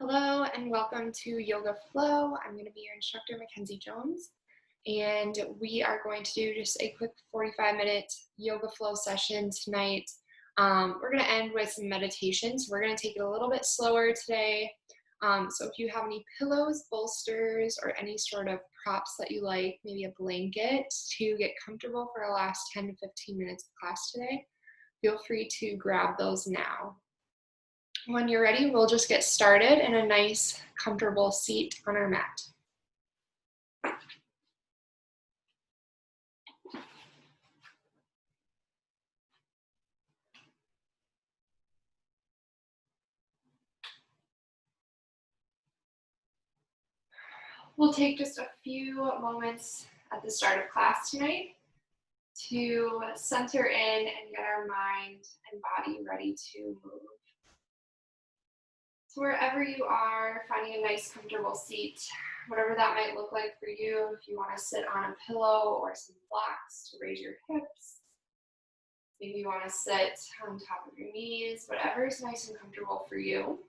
Hello and welcome to Yoga Flow. I'm going to be your instructor, Mackenzie Jones, and we are going to do just a quick 45-minute Yoga Flow session tonight. We're going to end with some meditation, so we're going to take it a little bit slower today. So if you have any pillows, bolsters, or any sort of props that you like, maybe a blanket to get comfortable for the last 10 to 15 minutes of class today, feel free to grab those now. When you're ready, we'll just get started in a nice, comfortable seat on our mat. We'll take just a few moments at the start of class tonight to center in and get our mind and body ready to move. So wherever you are, finding a nice, comfortable seat, whatever that might look like for you, if you want to sit on a pillow or some blocks to raise your hips, maybe you want to sit on top of your knees, whatever is nice and comfortable for you.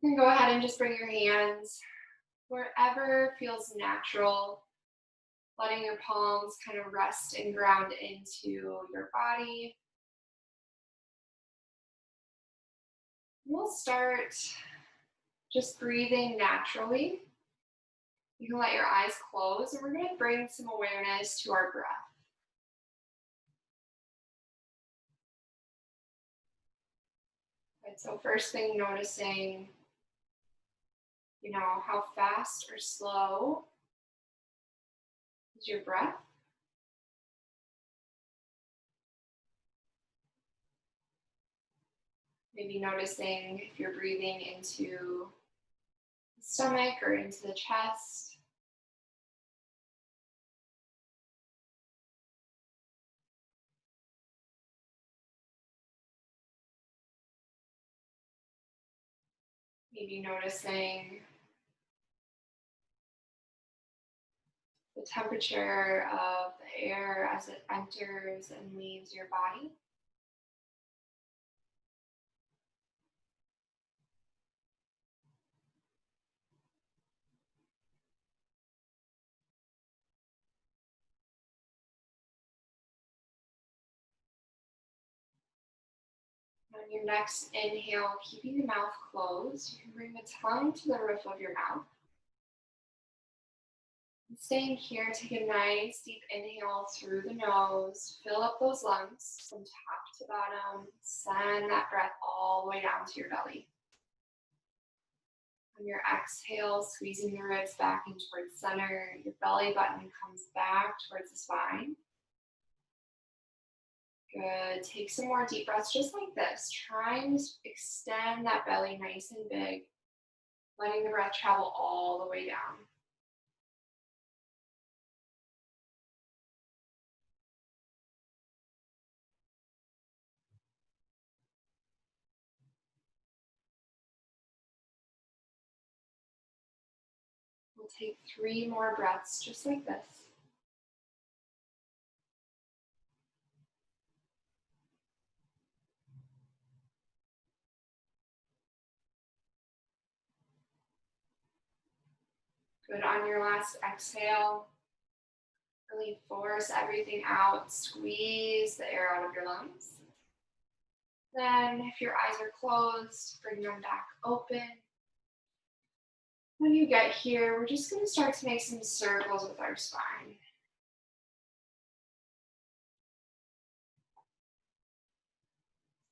You can go ahead and just bring your hands wherever feels natural, letting your palms kind of rest and ground into your body. We'll start just breathing naturally. You can let your eyes close, and we're going to bring some awareness to our breath. Right, so first thing, noticing, how fast or slow is your breath. Maybe noticing if you're breathing into the stomach or into the chest. Maybe noticing the temperature of the air as it enters and leaves your body. On your next inhale, keeping the mouth closed, you can bring the tongue to the roof of your mouth. And staying here, take a nice deep inhale through the nose, fill up those lungs from top to bottom, send that breath all the way down to your belly. On your exhale, squeezing the ribs back in towards center, your belly button comes back towards the spine. Good. Take some more deep breaths just like this. Try and extend that belly nice and big, letting the breath travel all the way down. We'll take 3 more breaths just like this. Good. On your last exhale, really force everything out. Squeeze the air out of your lungs. Then, if your eyes are closed, bring them back open. When you get here, we're just going to start to make some circles with our spine.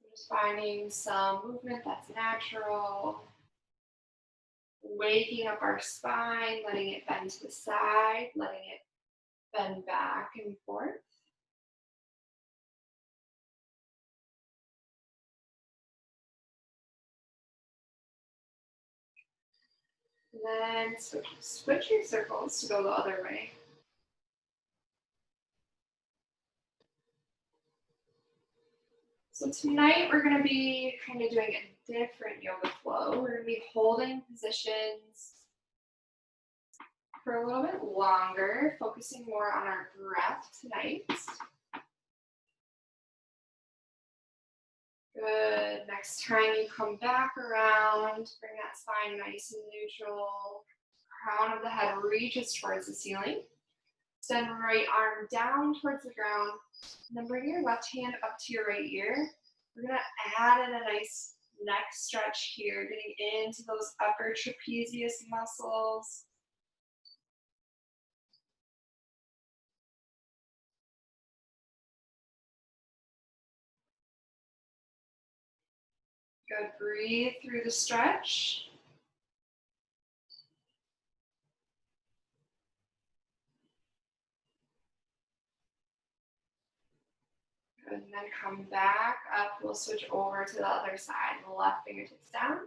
So just finding some movement that's natural. Waking up our spine, letting it bend to the side, letting it bend back and forth. And then switch your circles to go the other way. So tonight we're going to be kind of doing a different yoga flow. We're going to be holding positions for a little bit longer, focusing more on our breath tonight. Good. Next time you come back around, bring that spine nice and neutral. Crown of the head reaches towards the ceiling. Extend right arm down towards the ground. And then bring your left hand up to your right ear. We're going to add in a nice neck stretch here, getting into those upper trapezius muscles. Good. Breathe through the stretch. Good. And then come back up. We'll switch over to the other side. The left fingertips down.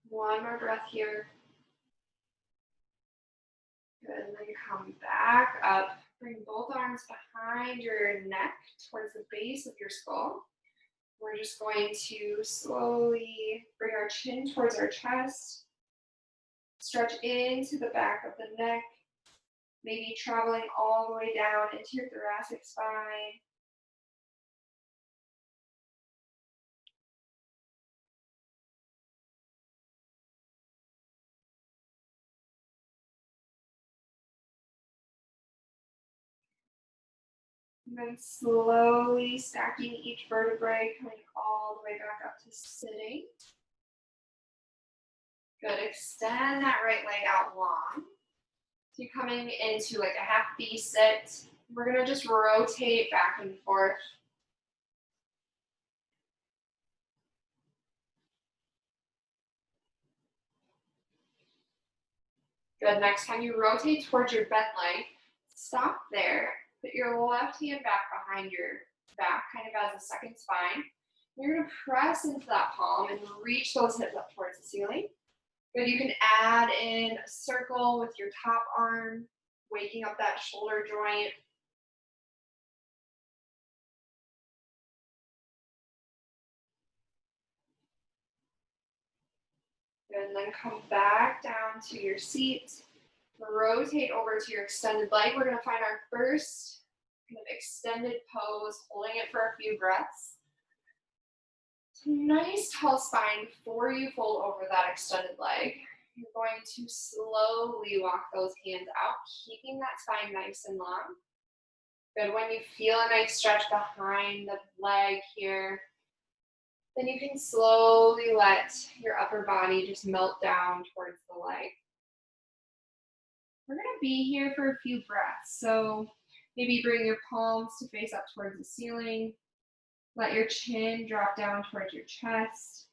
One more breath here. Good, and then come back up. Bring both arms behind your neck towards the base of your skull. We're just going to slowly bring our chin towards our chest. Stretch into the back of the neck. Maybe traveling all the way down into your thoracic spine. And then slowly stacking each vertebrae, coming all the way back up to sitting. Good, extend that right leg out long. So you're coming into like a half V sit. We're gonna just rotate back and forth. Good, next time you rotate towards your bent leg, stop there. Put your left hand back behind your back, kind of as a second spine. You're gonna press into that palm and reach those hips up towards the ceiling. Good, you can add in a circle with your top arm, waking up that shoulder joint. Good, and then come back down to your seat. Rotate over to your extended leg. We're gonna find our first kind of extended pose, holding it for a few breaths. Nice tall spine before you fold over that extended leg. You're going to slowly walk those hands out, keeping that spine nice and long. Good, when you feel a nice stretch behind the leg here, then you can slowly let your upper body just melt down towards the leg. We're gonna be here for a few breaths. So maybe bring your palms to face up towards the ceiling. Let your chin drop down towards your chest.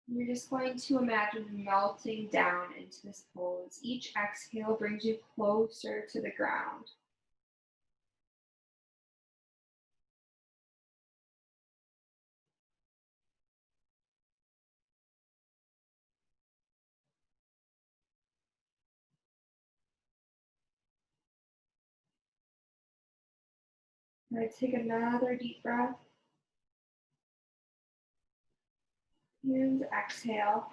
You're just going to imagine melting down into this pose. Each exhale brings you closer to the ground. All right, take another deep breath. And exhale.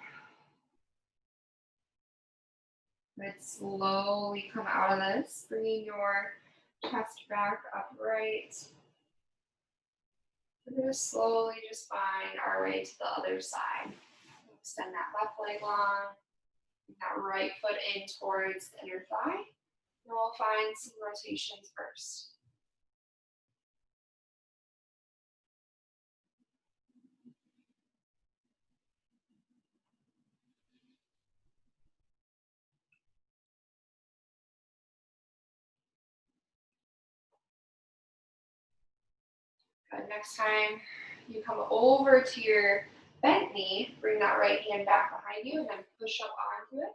Let's slowly come out of this, bringing your chest back upright. We're going to slowly just find our way to the other side. Extend that left leg long, that right foot in towards the inner thigh. And we'll find some rotations first. Good. Next time you come over to your bent knee, bring that right hand back behind you and then push up onto it,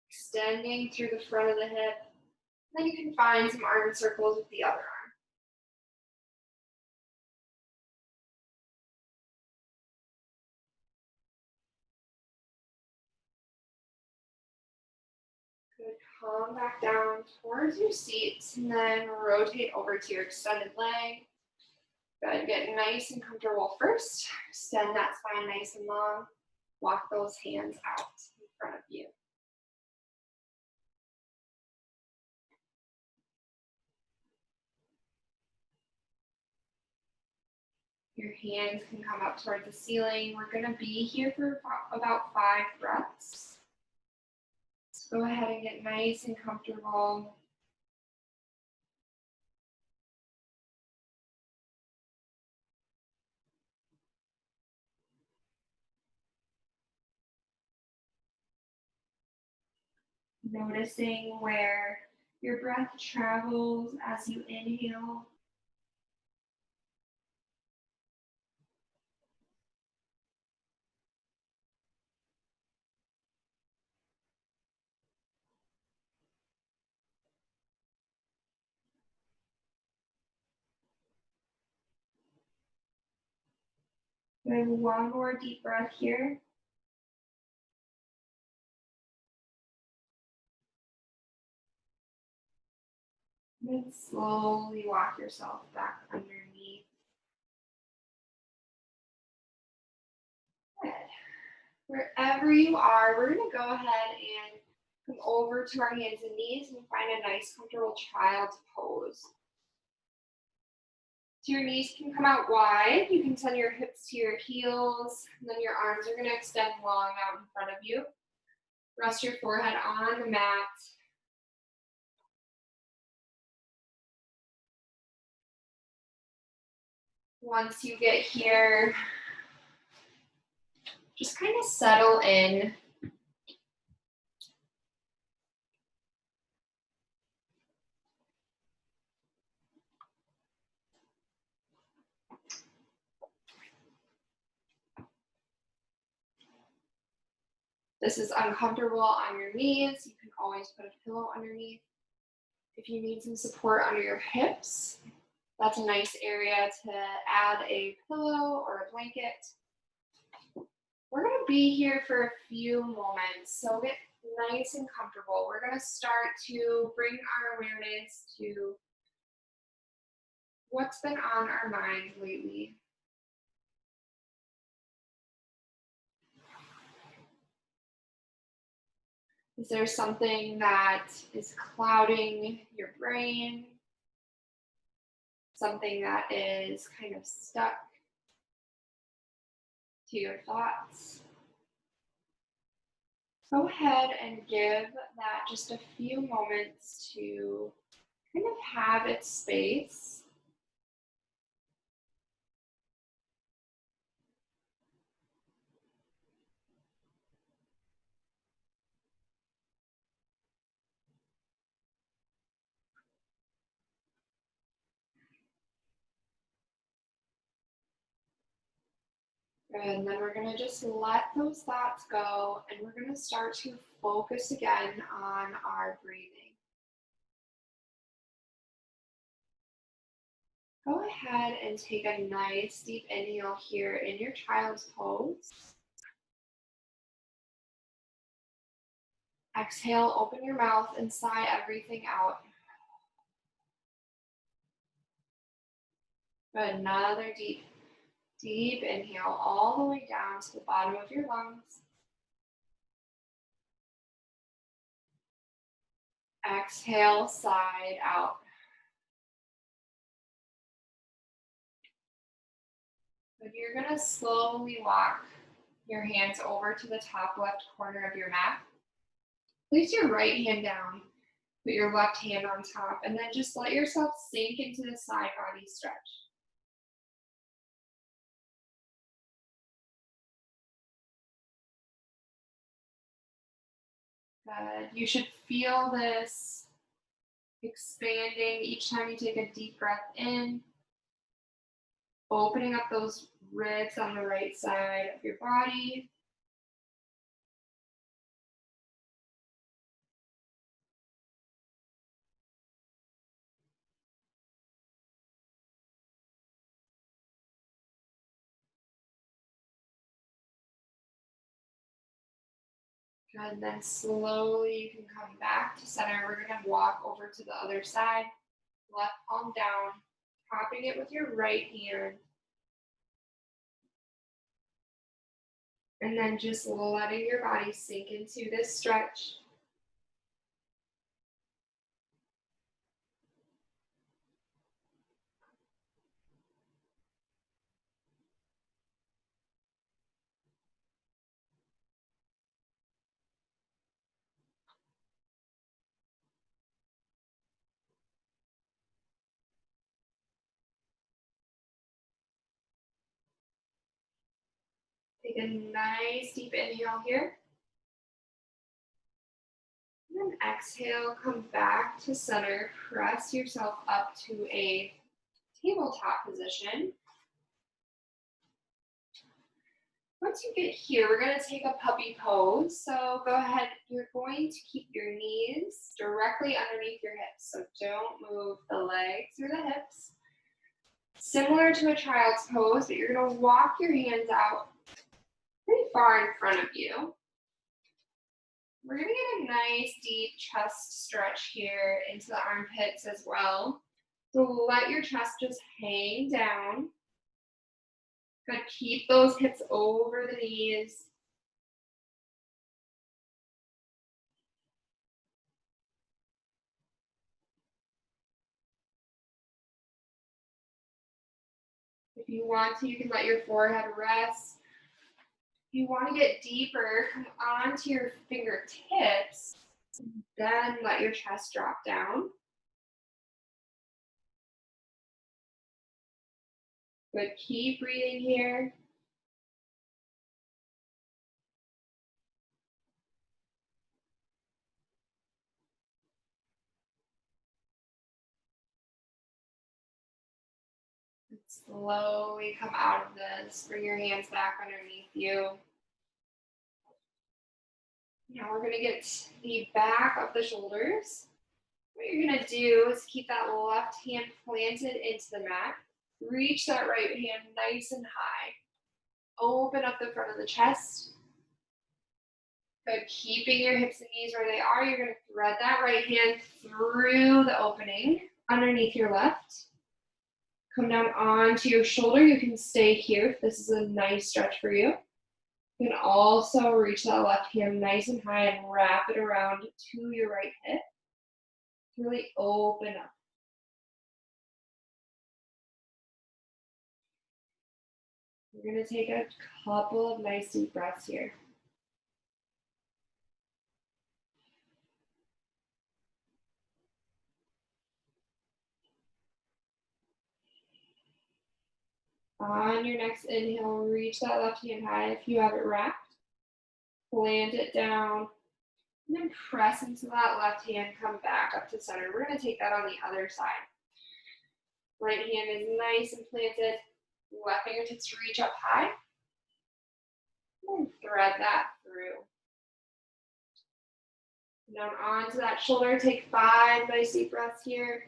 extending through the front of the hip. Then you can find some arm circles with the other arm. Good. Calm back down towards your seat and then rotate over to your extended leg. Good. Get nice and comfortable first. Extend that spine nice and long. Walk those hands out in front of you. Your hands can come up toward the ceiling. We're going to be here for about 5 breaths. So go ahead and get nice and comfortable. Noticing where your breath travels as you inhale. Good. One more deep breath here. And then slowly walk yourself back underneath. Good. Wherever you are, we're going to go ahead and come over to our hands and knees and find a nice, comfortable child's pose. So your knees can come out wide. You can send your hips to your heels, and then your arms are going to extend long out in front of you. Rest your forehead on the mat. Once you get here, just kind of settle in. This is uncomfortable on your knees. You can always put a pillow underneath. If you need some support under your hips, that's a nice area to add a pillow or a blanket. We're going to be here for a few moments, so get nice and comfortable. We're going to start to bring our awareness to what's been on our minds lately. Is there something that is clouding your brain? Something that is kind of stuck to your thoughts? Go ahead and give that just a few moments to kind of have its space. And then we're going to just let those thoughts go, and we're going to start to focus again on our breathing. Go ahead and take a nice deep inhale here in your child's pose. Exhale, open your mouth and sigh everything out. Good. Another deep inhale all the way down to the bottom of your lungs. Exhale, side out. Good. You're going to slowly walk your hands over to the top left corner of your mat. Place your right hand down, put your left hand on top, and then just let yourself sink into the side body stretch. Good. You should feel this expanding each time you take a deep breath in, opening up those ribs on the right side of your body. Good, then slowly you can come back to center. We're gonna walk over to the other side, left palm down, topping it with your right hand, and then just letting your body sink into this stretch. Take a nice deep inhale here. And then exhale, come back to center. Press yourself up to a tabletop position. Once you get here, we're going to take a puppy pose. So go ahead, you're going to keep your knees directly underneath your hips. So don't move the legs or the hips. Similar to a child's pose, but you're going to walk your hands out pretty far in front of you. We're going to get a nice deep chest stretch here into the armpits as well. So let your chest just hang down. Good, keep those hips over the knees. If you want to, you can let your forehead rest. If you want to get deeper, come onto your fingertips, then let your chest drop down. Good, keep breathing here. Slowly come out of this. Bring your hands back underneath you. Now we're going to get the back of the shoulders. What you're going to do is keep that left hand planted into the mat. Reach that right hand nice and high. Open up the front of the chest. Good. Keeping your hips and knees where they are, you're going to thread that right hand through the opening underneath your left. Come down onto your shoulder. You can stay here if this is a nice stretch for you. You can also reach that left hand nice and high and wrap it around to your right hip. Really open up. We're going to take a couple of nice deep breaths here. On your next inhale, reach that left hand high if you have it wrapped. Plant it down. And then press into that left hand, come back up to center. We're going to take that on the other side. Right hand is nice and planted. Left fingertips reach up high. And thread that through. Down onto that shoulder. Take 5 nice deep breaths here.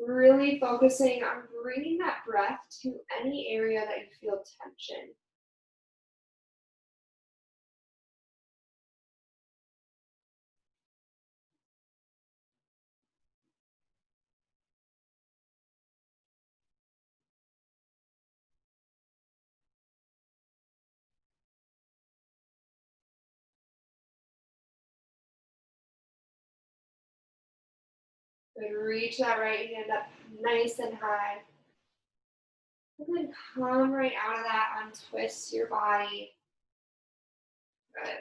Really focusing on bringing that breath to any area that you feel tension. Good. Reach that right hand up nice and high. And then come right out of that, untwist your body. Good.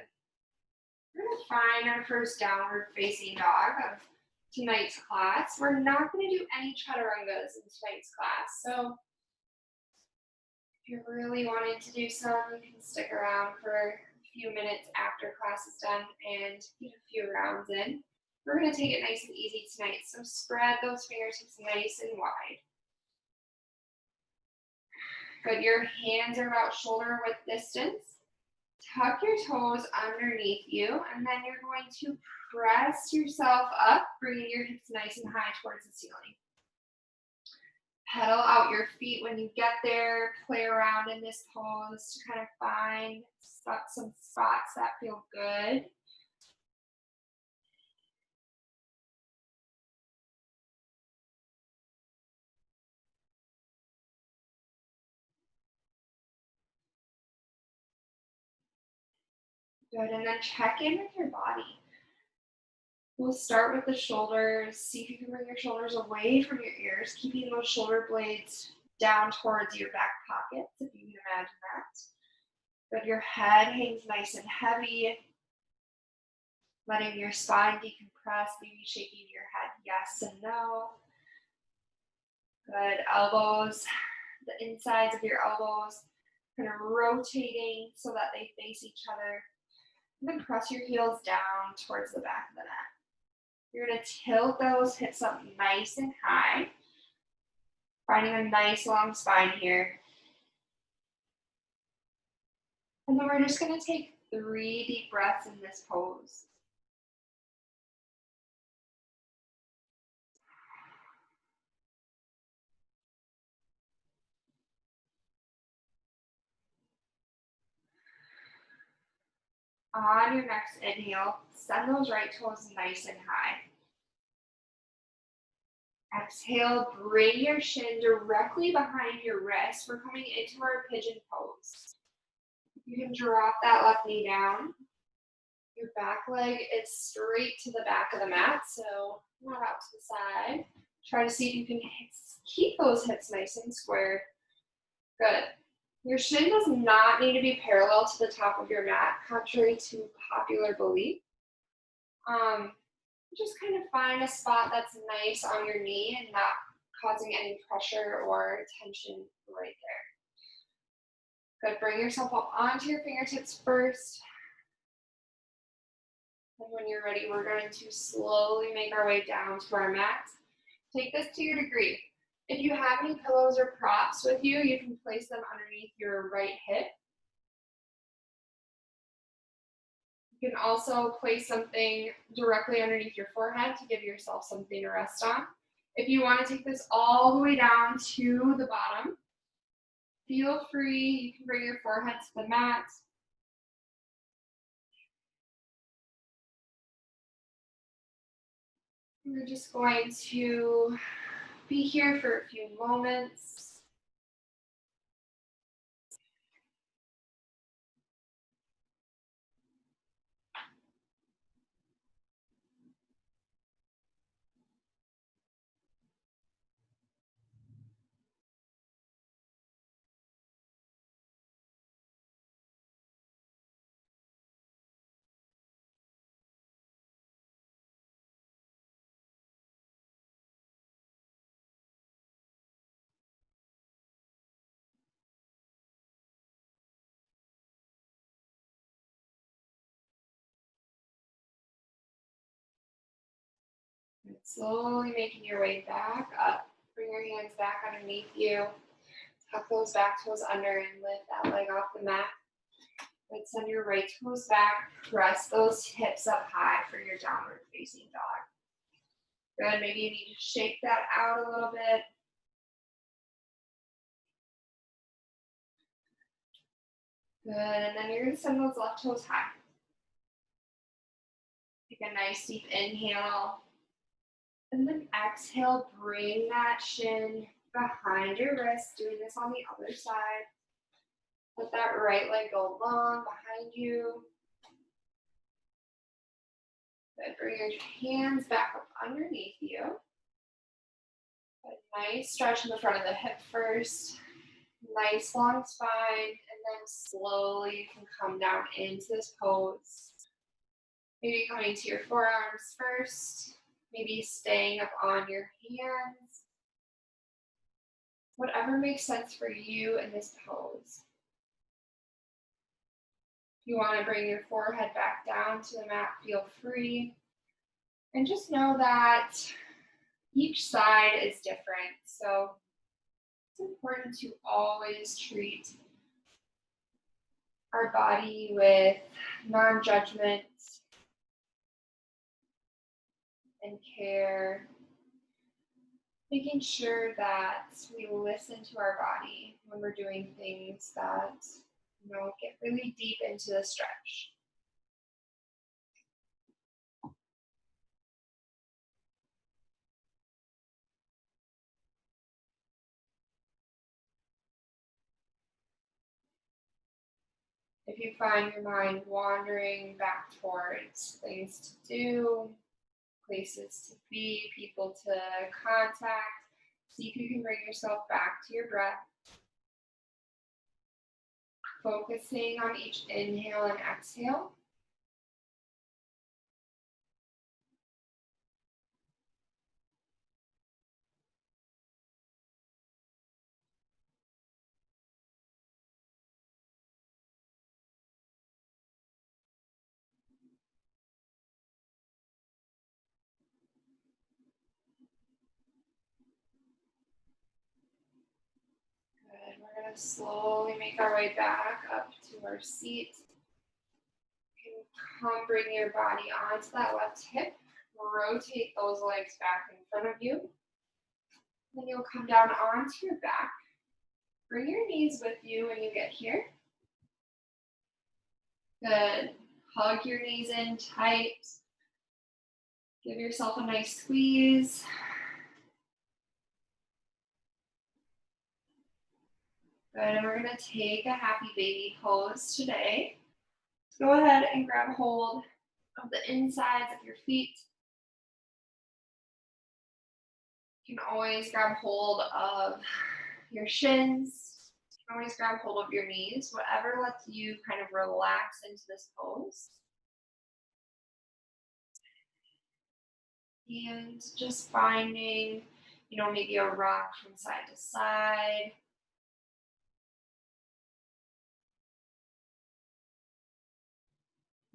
We're going to find our first downward facing dog of tonight's class. We're not going to do any chaturangas in tonight's class. So if you're really wanting to do some, you can stick around for a few minutes after class is done and get a few rounds in. We're going to take it nice and easy tonight. So spread those fingertips nice and wide. Good. Your hands are about shoulder width distance. Tuck your toes underneath you, and then you're going to press yourself up, bringing your hips nice and high towards the ceiling. Pedal out your feet when you get there. Play around in this pose to kind of find some spots that feel good. Good, and then check in with your body. We'll start with the shoulders. See if you can bring your shoulders away from your ears, keeping those shoulder blades down towards your back pockets, if you can imagine that. But your head hangs nice and heavy, letting your spine decompress, maybe shaking your head yes and no. Good, elbows, the insides of your elbows, kind of rotating so that they face each other. And then press your heels down towards the back of the neck. You're going to tilt those hips up nice and high, finding a nice long spine here. And then we're just going to take 3 deep breaths in this pose. On your next inhale, send those right toes nice and high. Exhale, bring your shin directly behind your wrist. We're coming into our pigeon pose. You can drop that left knee down. Your back leg is straight to the back of the mat, so not out to the side. Try to see if you can keep those hips nice and squared. Good. Your shin does not need to be parallel to the top of your mat, contrary to popular belief. Just kind of find a spot that's nice on your knee and not causing any pressure or tension right there. Good. Bring yourself up onto your fingertips first. And when you're ready, we're going to slowly make our way down to our mat. Take this to your degree. If you have any pillows or props with you, you can place them underneath your right hip. You can also place something directly underneath your forehead to give yourself something to rest on. If you want to take this all the way down to the bottom, feel free. You can bring your forehead to the mat. We're just going to be here for a few moments. And slowly making your way back up. Bring your hands back underneath you. Tuck those back toes under and lift that leg off the mat. Then send your right toes back. Press those hips up high for your downward facing dog. Good. Maybe you need to shake that out a little bit. Good. And then you're going to send those left toes high. Take a nice deep inhale. And then exhale, bring that shin behind your wrist. Doing this on the other side. Let that right leg go long behind you. Good. Bring your hands back up underneath you. A nice stretch in the front of the hip first. Nice long spine. And then slowly you can come down into this pose. Maybe coming to your forearms first. Maybe staying up on your hands. Whatever makes sense for you in this pose. If you want to bring your forehead back down to the mat, feel free. And just know that each side is different. So it's important to always treat our body with non-judgment and care, making sure that we listen to our body when we're doing things that, get really deep into the stretch. If If you find your mind wandering back towards things to do, places to be, people to contact, see if you can bring yourself back to your breath, focusing on each inhale and exhale. Good. We're going to slowly make our way back up to our seat. You can bring your body onto that left hip. Rotate those legs back in front of you. Then you'll come down onto your back. Bring your knees with you when you get here. Good. Hug your knees in tight. Give yourself a nice squeeze. Good, and we're gonna take a happy baby pose today. Go ahead and grab hold of the insides of your feet. You can always grab hold of your shins. You can always grab hold of your knees, whatever lets you kind of relax into this pose. And just finding, maybe a rock from side to side.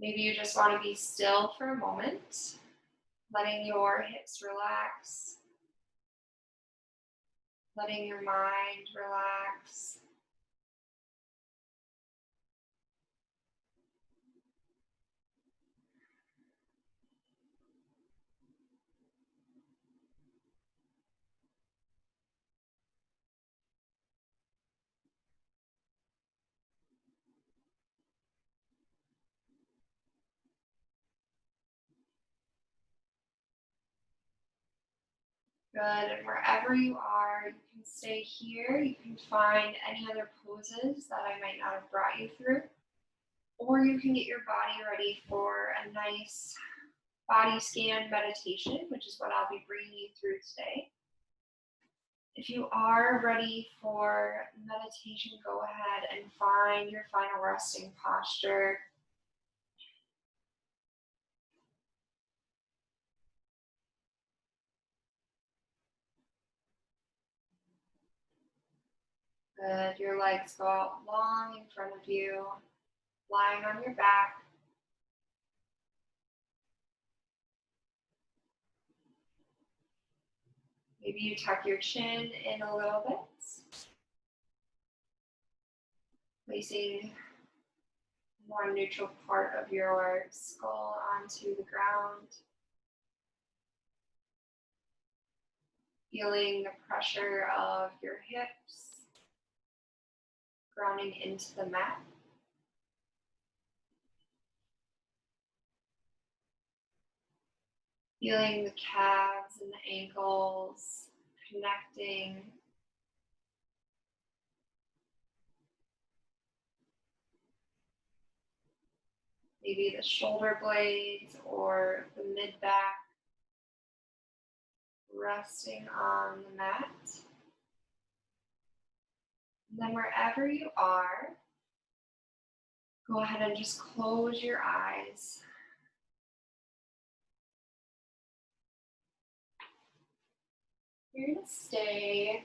Maybe you just want to be still for a moment, letting your hips relax, letting your mind relax. Good, and wherever you are, you can stay here. You can find any other poses that I might not have brought you through, or you can get your body ready for a nice body scan meditation, which is what I'll be bringing you through today. If you are ready for meditation, go ahead and find your final resting posture. Good. Your legs go out long in front of you, lying on your back. Maybe you tuck your chin in a little bit, placing a more neutral part of your skull onto the ground. Feeling the pressure of your hips, grounding into the mat. Feeling the calves and the ankles connecting. Maybe the shoulder blades or the mid-back resting on the mat. And then wherever you are, go ahead and just close your eyes. You're going to stay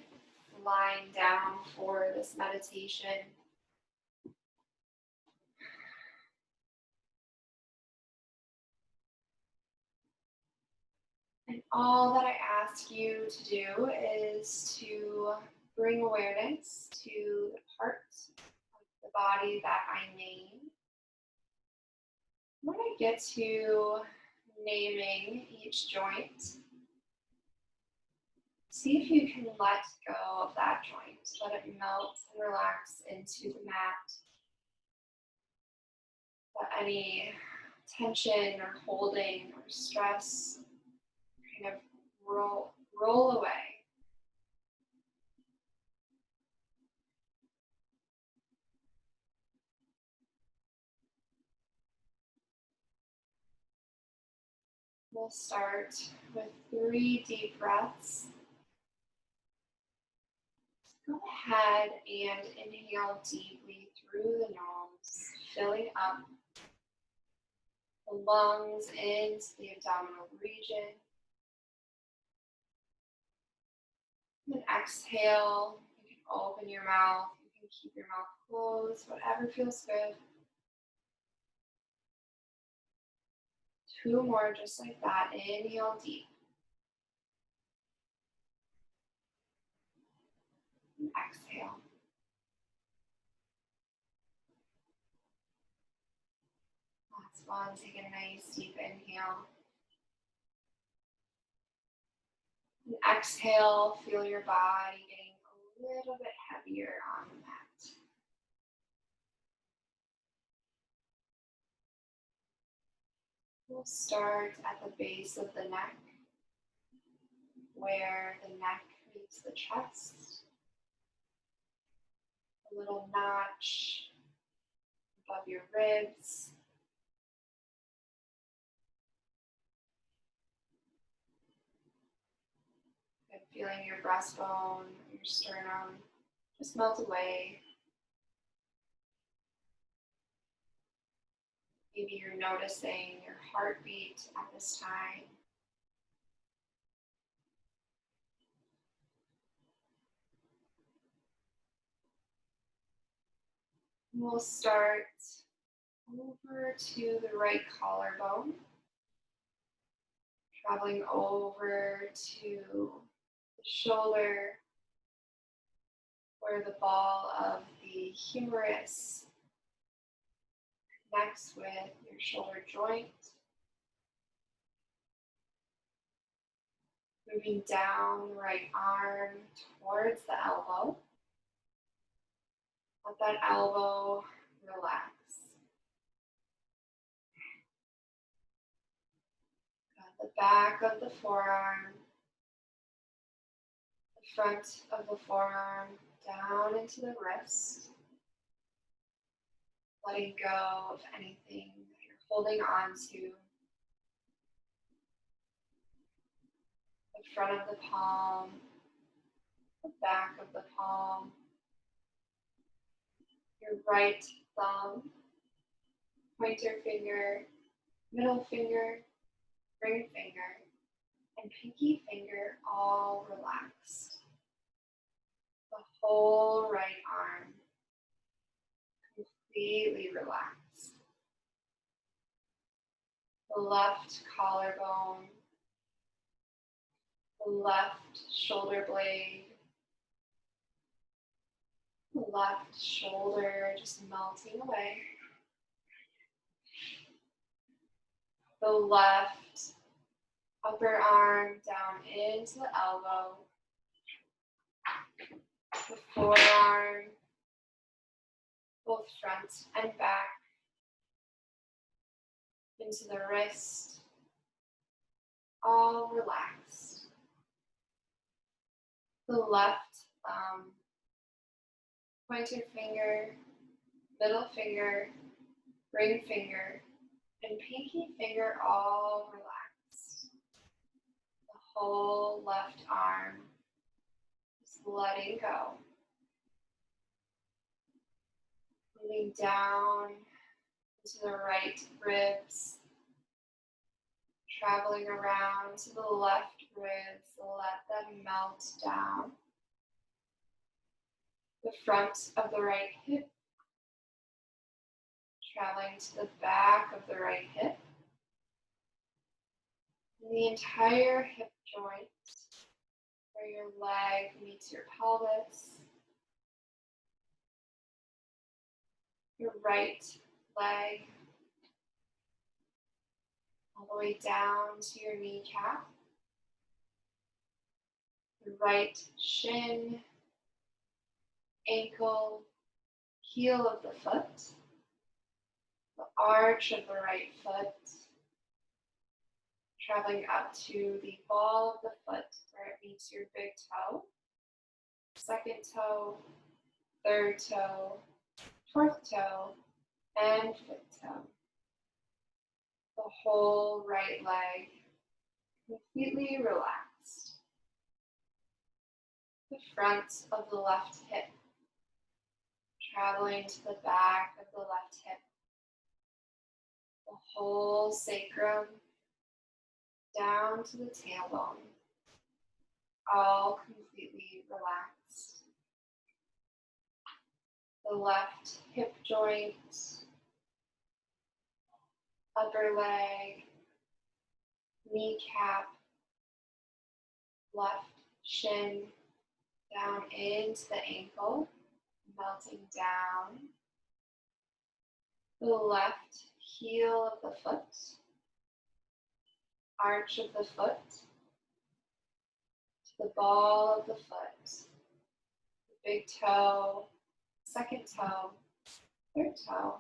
lying down for this meditation. And all that I ask you to do is to bring awareness to the parts of the body that I name. When I get to naming each joint, see if you can let go of that joint. Let it melt and relax into the mat. Let any tension or holding or stress kind of roll away. We'll start with 3 deep breaths. Go ahead and inhale deeply through the nose, filling up the lungs into the abdominal region. And exhale, you can open your mouth, you can keep your mouth closed, whatever feels good. 2 more just like that. Inhale deep. And exhale. Last one, take a nice deep inhale. And exhale, feel your body getting a little bit heavier on the mat. We'll start at the base of the neck, where the neck meets the chest. A little notch above your ribs. Good, feeling your breastbone, your sternum just melt away. Maybe you're noticing your heartbeat at this time. We'll start over to the right collarbone, traveling over to the shoulder, where the ball of the humerus connects with your shoulder joint. Moving down the right arm towards the elbow. Let that elbow relax. Got the back of the forearm, the front of the forearm, down into the wrist. Letting go of anything that you're holding on to. The front of the palm, the back of the palm, your right thumb, pointer finger, middle finger, ring finger, and pinky finger all relaxed. The whole right arm completely relaxed. The left collarbone, the left shoulder blade, the left shoulder just melting away. The left upper arm down into the elbow. The forearm, both front and back, into the wrist, all relaxed. The left thumb, pointer finger, middle finger, ring finger, and pinky finger all relaxed. The whole left arm, just letting go. Moving down into the right ribs, traveling around to the left ribs, let them melt down. The front of the right hip, traveling to the back of the right hip. And the entire hip joint, where your leg meets your pelvis. Your right leg, all the way down to your kneecap. The right shin, ankle, heel of the foot, the arch of the right foot, traveling up to the ball of the foot where it meets your big toe, second toe, third toe, fourth toe, and fifth toe. The whole right leg completely relaxed. The front of the left hip, traveling to the back of the left hip. The whole sacrum down to the tailbone, all completely relaxed. The left hip joint, upper leg, kneecap, left shin down into the ankle, melting down. The left heel of the foot, arch of the foot, to the ball of the foot, the big toe, second toe, third toe,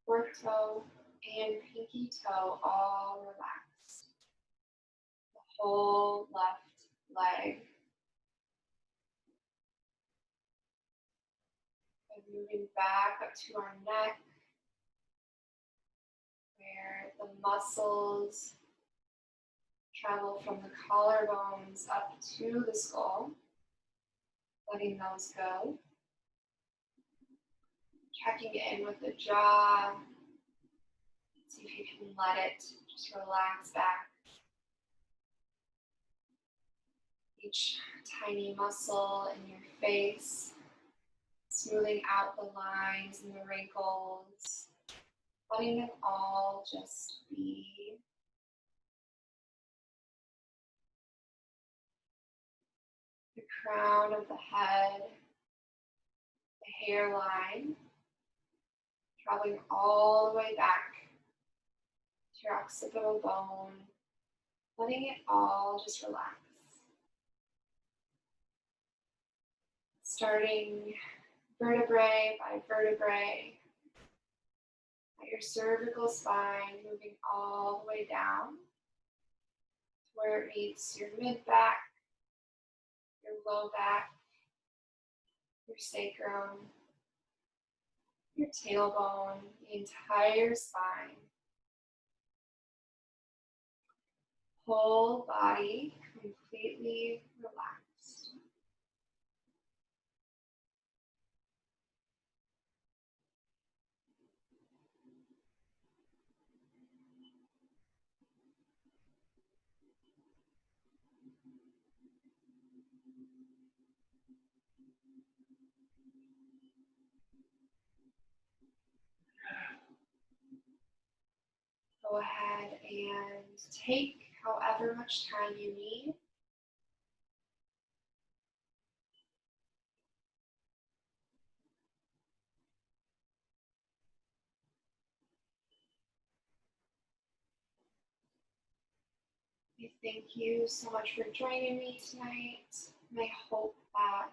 fourth toe, and pinky toe all relaxed. The whole left leg. And moving back up to our neck, where the muscles travel from the collarbones up to the skull, letting those go. Checking in with the jaw. See if you can let it just relax back. Each tiny muscle in your face, smoothing out the lines and the wrinkles, letting them all just be. The crown of the head, the hairline, traveling all the way back to your occipital bone, letting it all just relax. Starting vertebrae by vertebrae at your cervical spine, moving all the way down to where it meets your mid-back, your low back, your sacrum, your tailbone, the entire spine. Whole body completely relaxed. Go ahead and take however much time you need. I thank you so much for joining me tonight. And I hope that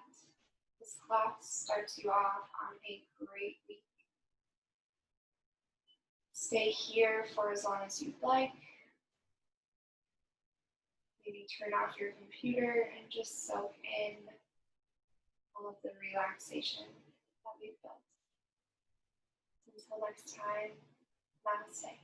this class starts you off on a great week. Stay here for as long as you'd like. Maybe turn off your computer and just soak in all of the relaxation that we've built. Until next time, namaste.